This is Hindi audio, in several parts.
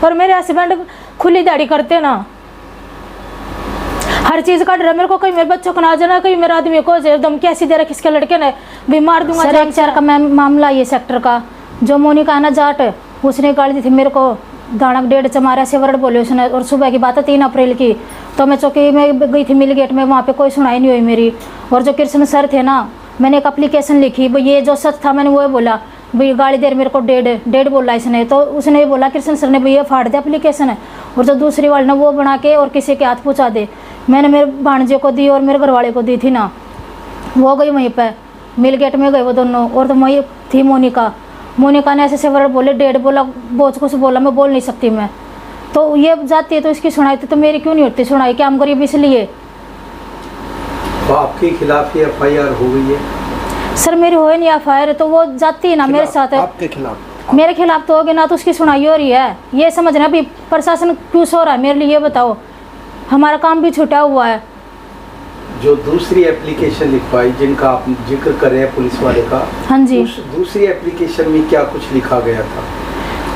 और मेरे हस्बैंड खुली दाढ़ी करते ना, हर चीज का डर है मेरे को, कहीं मेरे बच्चों को ना जाना, कहीं मेरे आदमी को एकदम कैसी दे रहा किसके लड़के ने भी मार दूंगा। सर 1-4 का मामला ये सेक्टर का, जो मोनिका है ना जाट, उसने गाली दी थी मेरे को, दानक 1.5 चमारा से वर्ड बोले उसने। और सुबह की बात है 3 अप्रैल की, तो मैं चौकी में गई थी मिल गेट में, वहाँ पे कोई सुनाई नहीं हुई मेरी। और जो कृष्ण सर थे ना, मैंने एक एप्लीकेशन लिखी, भाई ये जो सच था मैंने वो बोला, भाई गाड़ी देर मेरे को 1.5 बोला इसने, तो उसने ये बोला कृष्ण सर ने, भाई ये फाड़ दे एप्लीकेशन है, और जो दूसरी वाली ना वो बना के और किसी के हाथ पहुँचा दे। मैंने मेरे भांजे को दी और मेरे घरवाले को दी थी ना, वो गई वहीं पर मिल गेट में गए वो दोनों। और तो वही थी मोनिका ने ऐसे वर्ड बोले, 1.5 बोला, बहुत कुछ बोला, मैं बोल नहीं सकती मैं। तो ये जाती है तो इसकी सुनाई थी, तो मेरी क्यों नहीं होती सुनाई, क्या हम गरीब इसलिए। तो आपके खिलाफ ये FIR हो गई है? सर मेरी हो नहीं FIR, तो वो जाती है ना मेरे साथ है। आपके खिलाफ? मेरे खिलाफ तो होगी ना, तो उसकी सुनाई हो रही है। ये समझना भी प्रशासन क्यों सो रहा है मेरे लिए, ये बताओ, हमारा काम भी छूटा हुआ है। जो दूसरी एप्लीकेशन लिखवाई जिनका आप जिक्र कर रहे हैं पुलिस वाले का, हाँ जी, उस दूसरी एप्लीकेशन में क्या कुछ लिखा गया था?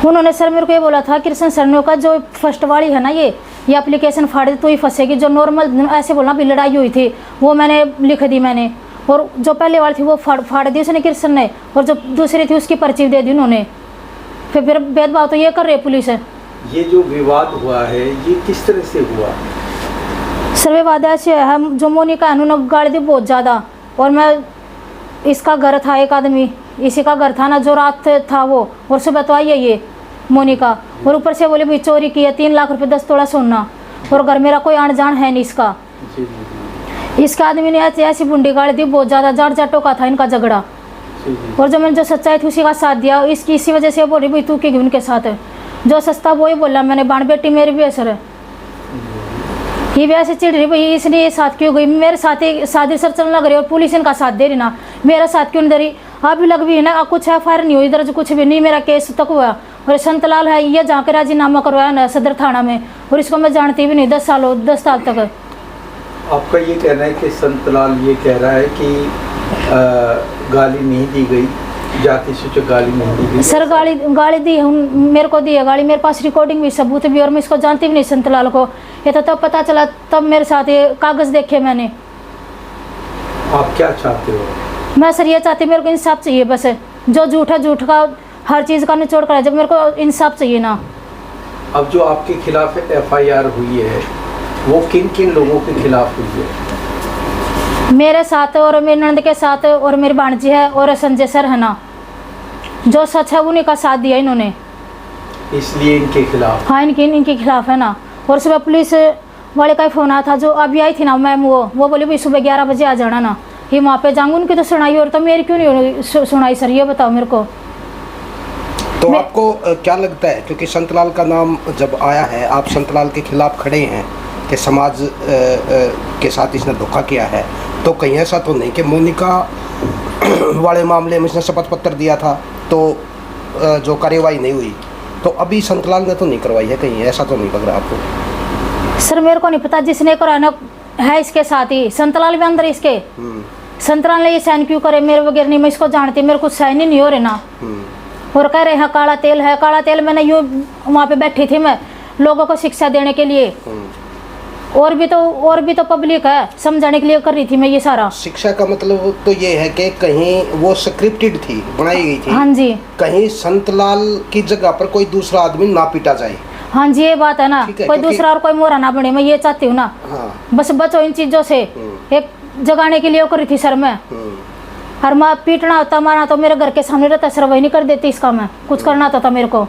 उन्होंने सर मेरे को ये बोला था, कृष्ण सर का जो फर्स्ट वाली है ना ये एप्लीकेशन फाड़ दे तो ही फंसेगी, जो नॉर्मल ऐसे बोलना भी लड़ाई हुई थी वो मैंने लिख दी मैंने, और जो पहले वाली थी वो फाड़ दी उसने कृष्ण ने, और जो दूसरी थी उसकी पर्ची दे दी उन्होंने। फिर भेदभाव तो ये कर रही है पुलिस है। ये जो विवाद हुआ है ये किस तरह से हुआ? सर विवाद ऐसे है, जो मोनिका है उन्होंने गाड़ी दी बहुत ज़्यादा, और मैं इसका घर था एक आदमी, इसी का घर था ना, जो रात था वो, और सुबह तो आई है ये मोनिका, और ऊपर से बोले भाई चोरी की है 3 लाख रुपए 10 तोला सोना, और घर मेरा कोई आन जान है नहीं इसका। इसका आदमी ने ऐसी बुंडी गाड़ी दी बहुत ज़्यादा, जाट जाटों का था इनका झगड़ा, और जो मैंने जो सच्चाई थी उसी का साथ दिया। इसी वजह से बोली भाई तू क्यों गई उनके साथ, जो सस्ता वो ही बोला मैंने, बाण बेटी मेरी भी असर है, ये भी ऐसे चिढ़ रही भाई इसने ये साथ क्यों गई, मेरे साथ ही शादी सर चलने लग रही और पुलिस इनका साथ दे रही ना, मेरा साथ क्यों नहीं दे रही। अभी लग भी है ना, कुछ FIR नहीं हुई इधर, जो कुछ भी नहीं, मेरा केस तक हुआ। और संतलाल है ये जहाँ के राजीनामा करवाया ना सदर थाना में, और इसको मैं जानती भी नहीं 10 साल तक। आपका ये कहना है कि संतलाल ये कह रहा है कि गाली नहीं दी गई, जाति सूचक गाली नहीं दी गई? सर गाली दी मेरे को दी है गाली, मेरे पास रिकॉर्डिंग भी सबूत भी, और मैं इसको जानती भी नहीं संतलाल को, ये तो तब पता चला तब मेरे साथ ये कागज देखे मैंने। आप क्या चाहते हो? मैं सर ये चाहती, मेरे को इंसाफ चाहिए बस, जो झूठ है झूठ का हर चीज़ का निचोड़ कर, जब मेरे को इंसाफ चाहिए ना। अब जो आपके खिलाफ FIR हुई है वो किन किन लोगों के खिलाफ हुई है? मेरे साथ और मेरे नंद के साथ, और मेरी भांजी है, और संजय सर है ना, जो सच है उन्हीं का साथ दिया इन्होंने, इसलिए इनके खिलाफ? हाँ इनके खिलाफ है ना। और सुबह पुलिस वाले का फोन आया था, जो अभी आई थी ना मैम, वो बोली भाई सुबह 11 बजे आ जाना ना, ये वहाँ पे जाऊँगी, उनकी तो सुनाई, और तो मेरी क्यों नहीं सुनाई सर, ये बताओ मेरे को। तो आपको क्या लगता है, क्योंकि संतलाल का नाम जब आया है, आप संतलाल के खिलाफ खड़े हैं कि समाज के साथ इसने धोखा किया है, तो कहीं ऐसा तो नहीं कि मोनिका वाले मामले में इसने शपथ पत्र दिया था तो जो कार्यवाही नहीं हुई, तो अभी संतलाल ने तो नहीं करवाई है, कहीं ऐसा तो नहीं लग रहा आपको? सर मेरे को नहीं पता, जिसने कराना है इसके साथ ही, संतलाल भी अंदर इसके, संतलाल ने ये साइन क्यों करे मेरे वगैरह नहीं, मैं इसको जानती, मेरे कुछ साइन ही नहीं हो रहे ना। और कह रहे हैं काला तेल है, काला तेल, मैंने यूँ वहाँ पे बैठी थी मैं लोगों को शिक्षा देने के लिए, और भी तो पब्लिक है समझाने के लिए कर रही थी मैं ये सारा। शिक्षा का मतलब तो ये है कि कहीं वो स्क्रिप्टेड थी, बनाई गई थी, हाँ जी, कहीं संतलाल की जगह पर कोई दूसरा आदमी ना पीटा जाए। हाँ जी ये बात है ना, कोई दूसरा और कोई मोरा ना बने, मैं ये चाहती हूँ ना। हाँ। बस बचो इन चीजों से, एक जगाने के लिए कर रही थी सर मैं, हर माँ पीटना होता मारना तो मेरे घर के सामने रहता सर, वही नहीं कर देती इसका, मैं कुछ करना होता था मेरे को।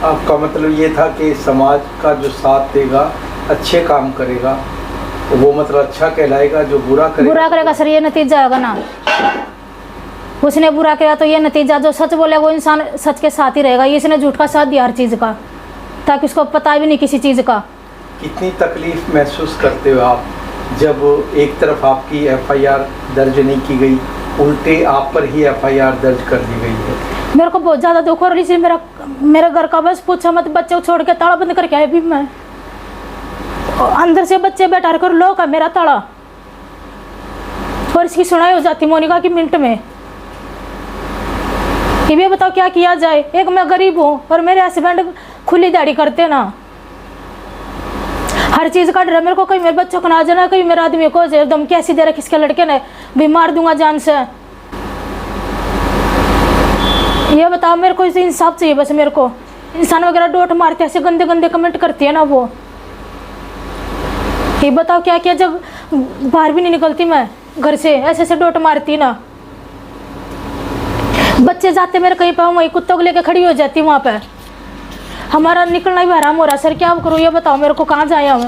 आपका मतलब ये था कि समाज का जो साथ देगा, अच्छे काम करेगा, वो मतलब अच्छा कहलाएगा, जो बुरा करेगा सर ये नतीजा होगा ना, उसने बुरा किया तो ये नतीजा, जो सच बोले वो इंसान सच के साथ ही रहेगा, इसने झूठ का साथ दिया हर चीज़ का, ताकि उसको पता भी नहीं किसी चीज़ का। कितनी तकलीफ महसूस करते हो आप जब एक तरफ आपकी FIR दर्ज नहीं की गई, उल्टे आप पर ही FIR दर्ज कर दी गई है? मेरे को बहुत ज़्यादा दुख हो रही है, मेरा घर का बस पूछा मत, बच्चे को छोड़ के ताला बंद करके आए भी मैं, अंदर से बच्चे बैठा कर लो का मेरा ताला, और इसकी सुनाई हो जाती मोनिका की मिनट में। ये भी बताओ क्या किया जाए, एक मैं गरीब हूँ और मेरे हस्बैंड खुली दाढ़ी करते ना, हर चीज़ का डर मेरे को, कहीं मेरे बच्चों को ना जाना, कहीं मेरे आदमी को धमकी ऐसी दे रखी इसके लड़के ने भी मार दूंगा जान से। ये बताओ मेरे को, इसे इंसाफ चाहिए बस मेरे को। इंसान वगैरह डोट मारते ऐसे गंदे गंदे कमेंट करती है ना वो, ये बताओ क्या क्या, जब बाहर भी नहीं निकलती मैं घर से, ऐसे ऐसे डोट मारती ना। बच्चे जाते मेरे कहीं पे, वहीं कुत्तों को लेके खड़ी हो जाती वहाँ पे, हमारा निकलना ही हराम हो रहा। सर क्या करूँ ये बताओ मेरे को, कहाँ जाए हम।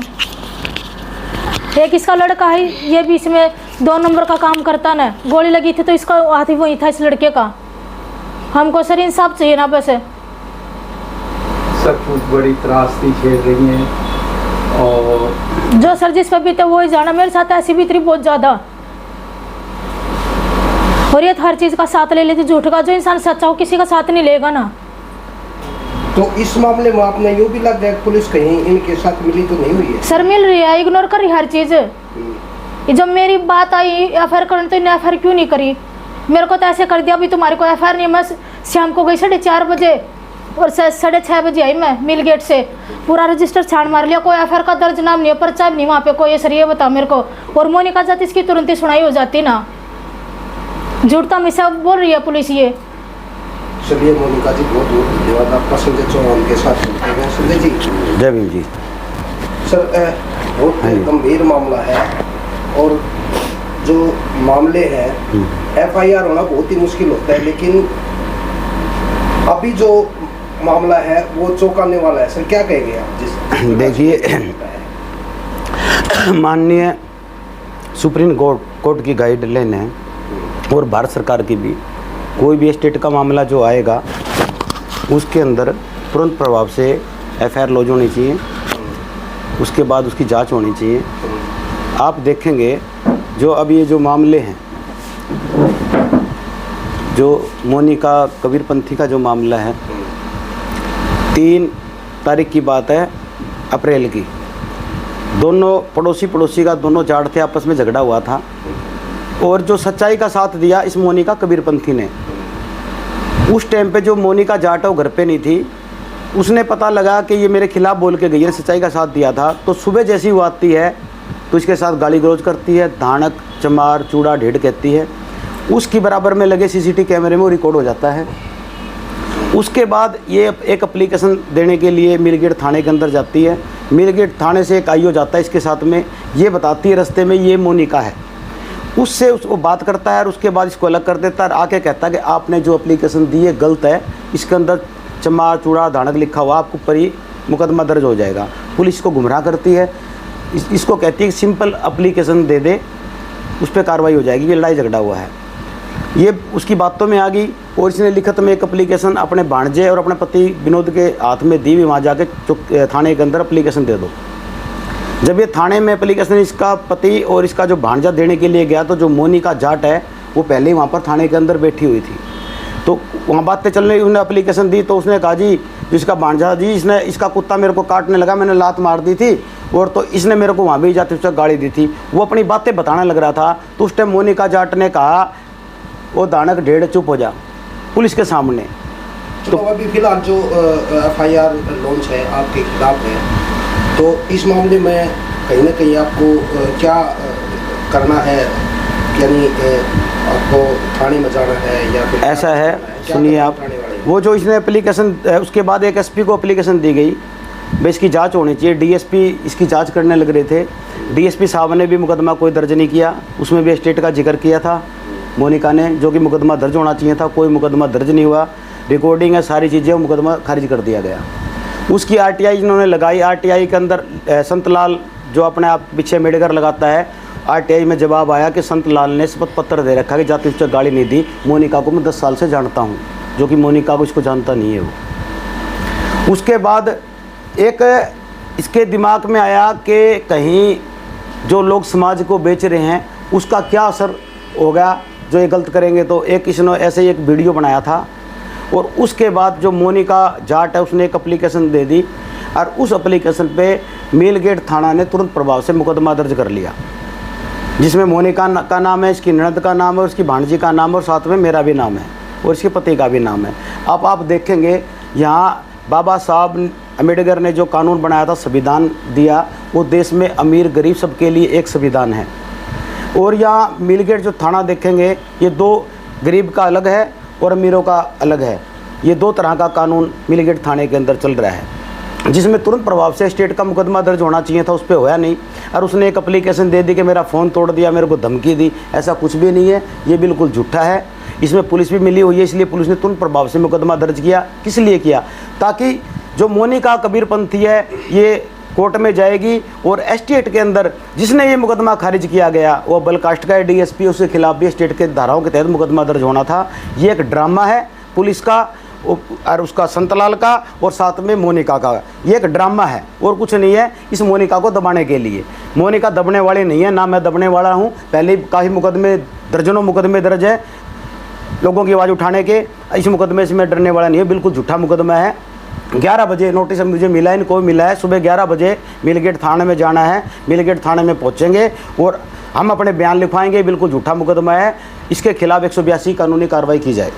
एक इसका लड़का है, ये भी इसमें 2 नंबर का काम करता ना, गोली लगी थी तो इसका हाथ ही वही था इस लड़के का। हमको सर इंसाफ चाहिए ना बस। सब कुछ बड़ी त्रासदी झेल रही हैं और जो सर जिस पर बीते वो ही जाना, मेरे साथ ऐसी बीत रही बहुत ज़्यादा। और ये तो हर चीज़ का साथ ले लेती, झूठ का, जो इंसान सच्चा हो किसी का साथ नहीं लेगा ना। तो इस मामले में आपने यूँ भी लग गया पुलिस कहीं इनके साथ मिली तो नहीं हुई है? सर मिल रही है, इग्नोर कर रही हर चीज़। जब मेरी बात आई एफआईआर करने, तो इन्हें एफआईआर क्यों नहीं करी? मेरे को तो ऐसे कर दिया, अभी तुम्हारे को एफआईआर नहीं। मैं शाम को गई 4:30 बजे और 6:30 बजे आई मैं मिल गेट से, पूरा रजिस्टर छान मार लिया, कोई एफआईआर का दर्ज नाम नहीं है, पर्चा भी नहीं वहाँ पे कोई। सर ये बता मेरे को, और मोनिका जाती इसकी तुरंत ही सुनाई हो जाती ना। झूठ तो हमेशा बोल रही है पुलिस ये। चलिए मोनिका जी, बहुत बहुत धन्यवाद आपका। संजय चौहान के साथ मिलते हैं। संजय जी, जय भीम जी। सर बहुत गंभीर मामला है, और जो मामले हैं एफआईआर होना बहुत ही मुश्किल होता है, लेकिन अभी जो मामला है वो चौंकाने वाला है। सर क्या कहेंगे आप? जिस देखिए, माननीय सुप्रीम कोर्ट की गाइडलाइन है और भारत सरकार की भी, कोई भी स्टेट का मामला जो आएगा उसके अंदर तुरंत प्रभाव से एफआईआर लॉन्च होनी चाहिए, उसके बाद उसकी जांच होनी चाहिए। आप देखेंगे जो अब ये जो मामले हैं, जो मोनिका कबीरपंथी का जो मामला है, 3 तारीख की बात है अप्रैल की, दोनों पड़ोसी का दोनों जाट थे, आपस में झगड़ा हुआ था, और जो सच्चाई का साथ दिया इस मोनिका कबीरपंथी ने। उस टाइम पे जो मोनिका जाट है वो घर पे नहीं थी, उसने पता लगा कि ये मेरे खिलाफ बोल के गई है, सच्चाई का साथ दिया था, तो सुबह जैसी वो आती है तो इसके साथ गाली गलौज करती है, धानक चमार चूड़ा ढेड़ कहती है। उसकी बराबर में लगे सीसीटीवी कैमरे में वो रिकॉर्ड हो जाता है। उसके बाद ये एक एप्लीकेशन देने के लिए मिलगेट थाने के अंदर जाती है। मिलगेट थाने से एक आईओ जाता है इसके साथ में, ये बताती है रास्ते में ये मोनिका है। उससे उसको बात करता है और उसके बाद इसको अलग कर देता है, आके कहता है कि आपने जो एप्लीकेशन दी है गलत है, इसके अंदर चमार चूड़ा धानक लिखा हुआ, आपको ऊपर ही मुकदमा दर्ज हो जाएगा। पुलिस को गुमराह करती है, इसको कहती है कि सिंपल एप्लीकेशन दे दे, उस पर कार्रवाई हो जाएगी, ये लड़ाई झगड़ा हुआ है। ये उसकी बातों में आ गई और इसने लिखत में एक एप्लीकेशन अपने भांजे और अपने पति विनोद के हाथ में दी, वहाँ जाके थाने के अंदर एप्लीकेशन दे दो। जब ये थाने में एप्लीकेशन इसका पति और इसका जो भांजा देने के लिए गया, तो जो मोनिका जाट है वो पहले ही वहाँ पर थाने के अंदर बैठी हुई थी। तो वहाँ बातें चल रही, उन्होंने एप्लीकेशन दी, तो उसने कहा जी जिसका भांजा जी, इसने इसका कुत्ता मेरे को काटने लगा, मैंने लात मार दी थी, और तो इसने मेरे को वहाँ भी जाते उससे गाली दी थी। वो अपनी बातें बताने लग रहा था, तो उस टाइम मोनिका जाट ने कहा वो दानक ढेड़ चुप हो जा पुलिस के सामने। तो अभी फिलहाल जो एफआईआर लॉन्च है आपके खिलाफ है, तो इस मामले में कहीं ना कहीं आपको क्या करना है? यानी आपको थाने में जाना है या फिर ऐसा है, सुनिए आप, वो जो इसने एप्लीकेशन, उसके बाद एक एसपी को एप्लीकेशन दी गई, भाई इसकी जांच होनी चाहिए। डीएसपी इसकी जांच करने लग रहे थे, डीएसपी साहब ने भी मुकदमा कोई दर्ज नहीं किया, उसमें भी स्टेट का जिक्र किया था मोनिका ने, जो कि मुकदमा दर्ज होना चाहिए था, कोई मुकदमा दर्ज नहीं हुआ। रिकॉर्डिंग है, सारी चीज़ें, वो मुकदमा खारिज कर दिया गया। उसकी आरटीआई इन्होंने लगाई, आरटीआई के अंदर संतलाल जो अपने आप पीछे मेडिकर लगाता है, आरटीआई में जवाब आया कि संतलाल ने शपथ पत्र दे रखा कि जाति उच्च गाली नहीं दी, मोनिका को मैं 10 साल से जानता हूँ, जो कि मोनिका को इसको जानता नहीं है वो। उसके बाद एक इसके दिमाग में आया कि कहीं जो लोग समाज को बेच रहे हैं उसका क्या असर होगा जो ये गलत करेंगे, तो एक इसने ऐसे ही एक वीडियो बनाया था, और उसके बाद जो मोनिका जाट है उसने एक एप्लीकेशन दे दी, और उस एप्लीकेशन पे मिलगेट थाना ने तुरंत प्रभाव से मुकदमा दर्ज कर लिया, जिसमें मोनिका का नाम है, इसकी ननद का नाम है, उसकी भांजी का नाम है, और साथ में मेरा भी नाम है और इसके पति का भी नाम है। अब आप देखेंगे यहाँ बाबा साहब अम्बेडकर ने जो कानून बनाया था, संविधान दिया, वो देश में अमीर गरीब सबके लिए एक संविधान है। और यहाँ मिलगेट जो थाना देखेंगे, ये दो गरीब का अलग है और अमीरों का अलग है। ये दो तरह का कानून मिलगेट थाने के अंदर चल रहा है, जिसमें तुरंत प्रभाव से स्टेट का मुकदमा दर्ज होना चाहिए था, उस पर होया नहीं। और उसने एक एप्लीकेशन दे दी कि मेरा फ़ोन तोड़ दिया, मेरे को धमकी दी। ऐसा कुछ भी नहीं है, ये बिल्कुल झूठा है। इसमें पुलिस भी मिली हुई है, इसलिए पुलिस ने तुरंत प्रभाव से मुकदमा दर्ज किया। किस लिए किया? ताकि जो मोनिका कबीरपंथी है ये कोर्ट में जाएगी और एस्टेट के अंदर जिसने ये मुकदमा खारिज किया गया, वो बलकास्ट का डीएसपी, उसके खिलाफ भी स्टेट के धाराओं के तहत मुकदमा दर्ज होना था। ये एक ड्रामा है पुलिस का और उसका संतलाल का और साथ में मोनिका का। ये एक ड्रामा है और कुछ नहीं है, इस मोनिका को दबाने के लिए। मोनिका दबने वाली नहीं है, ना मैं दबने वाला हूँ। पहले काफ़ी मुकदमे, दर्जनों मुकदमे दर्ज है लोगों की आवाज़ उठाने के। इस मुकदमे से मैं डरने वाला नहीं है, बिल्कुल झूठा मुकदमा है। 11 बजे नोटिस मुझे मिला है, इनको मिला है। सुबह 11 बजे मिलगेट थाने में जाना है, मिलगेट थाने में पहुंचेंगे और हम अपने बयान लिखवाएंगे। बिल्कुल झूठा मुकदमा है, इसके खिलाफ 182 कानूनी कार्रवाई की जाए।